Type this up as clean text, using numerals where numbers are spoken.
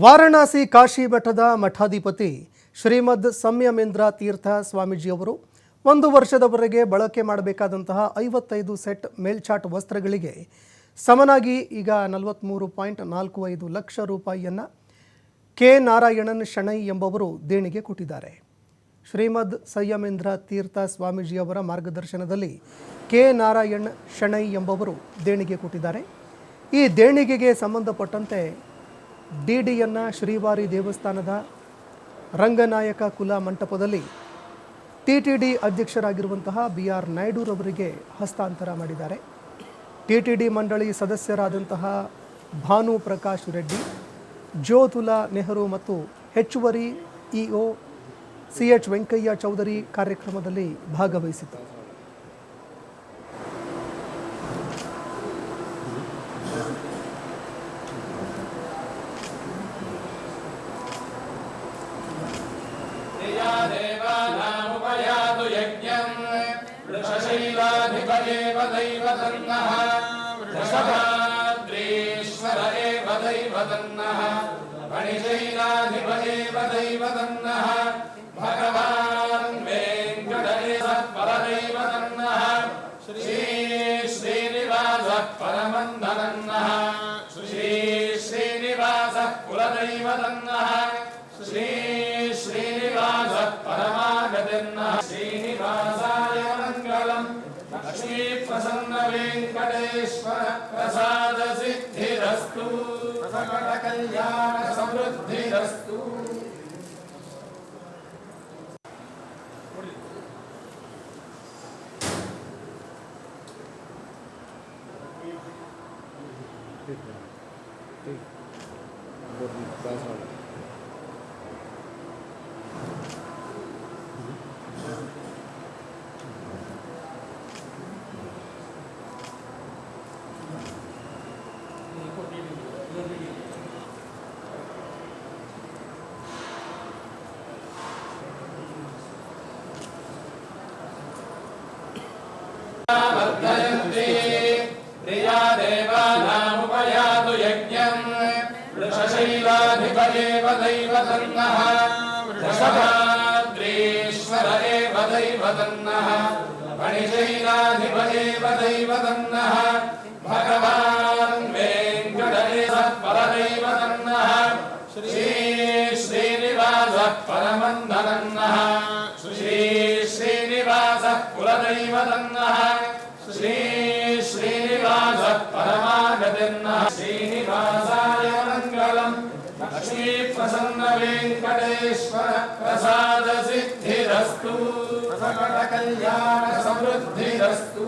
ವಾರಣಾಸಿ ಕಾಶಿ ಮಠದ ಮಠಾಧಿಪತಿ ಶ್ರೀಮದ್ ಸಂಯಮೇಂದ್ರ ತೀರ್ಥ ಸ್ವಾಮೀಜಿಯವರು 1 ವರ್ಷದವರೆಗೆ ಬಳಕೆ ಮಾಡಬೇಕಾದಂತಹ 55 ಸೆಟ್ ಮೇಲ್ಚಾಟ್ ವಸ್ತ್ರಗಳಿಗೆ ಸಮನಾಗಿ ಈಗ 43.45 ಲಕ್ಷ ರೂಪಾಯಿಯನ್ನು ಕೆ ನಾರಾಯಣನ್ ಶೆಣೈ ಎಂಬವರು ದೇಣಿಗೆ ಕೊಟ್ಟಿದ್ದಾರೆ. ಶ್ರೀಮದ್ ಸಂಯಮೇಂದ್ರ ತೀರ್ಥ ಸ್ವಾಮೀಜಿಯವರ ಮಾರ್ಗದರ್ಶನದಲ್ಲಿ ಕೆ ನಾರಾಯಣ್ ಶೆಣೈ ಎಂಬವರು ದೇಣಿಗೆ ಕೊಟ್ಟಿದ್ದಾರೆ. ಈ ದೇಣಿಗೆಗೆ ಸಂಬಂಧಪಟ್ಟಂತೆ ಡಿಡಿಯನ್ನು ಶ್ರೀವಾರಿ ದೇವಸ್ಥಾನದ ರಂಗನಾಯಕ ಕುಲ ಮಂಟಪದಲ್ಲಿ ಟಿಟಿಡಿ ಅಧ್ಯಕ್ಷರಾಗಿರುವಂತಹ ಬಿಆರ್ ನಾಯ್ಡುರವರಿಗೆ ಹಸ್ತಾಂತರ ಮಾಡಿದ್ದಾರೆ. ಟಿಟಿಡಿ ಮಂಡಳಿ ಸದಸ್ಯರಾದಂತಹ ಭಾನು ಪ್ರಕಾಶ್ ರೆಡ್ಡಿ, ಜ್ಯೋತುಲಾ ನೆಹರು ಮತ್ತು ಹೆಚ್ಚುವರಿ ಇಒ ಸಿಎಚ್ ವೆಂಕಯ್ಯ ಚೌಧರಿ ಕಾರ್ಯಕ್ರಮದಲ್ಲಿ ಭಾಗವಹಿಸಿದ್ದರು. भगवान वेंकटेश परदैवतन्नः श्री श्रीनिवास परमन्धनन्नः श्री श्रीनिवास कुलदैवतन्नः श्री श्रीनिवास परमागतिर्नः श्रीनिवासाय मङ्गलम् लक्ष्मी प्रसन्न वेंकटेश्वर प्रसाद सिद्धिरस्तु सकल कल्याण समृद्धिरस्तु. प्रिया देवानामुपयातु यज्ञं वृषशैलाधिपदेव दैवतन्नः वृषभाद्रीश्वर एव दैवतन्नः फणिशैलाधिपदेव दैवतन्नः भगवान् वेंकटेश परदैवतन्नः श्री श्रीनिवास परमन्धनन्नः श्री श्रीनिवास कुलदैवतन्नः श्री श्रीनिवास परमागतिर्नः श्रीनिवासाय मङ्गलम् लक्ष्मी प्रसन्न वेंकटेश्वर प्रसाद सिद्धिरस्तु सकल कल्याण समृद्धिरस्तु.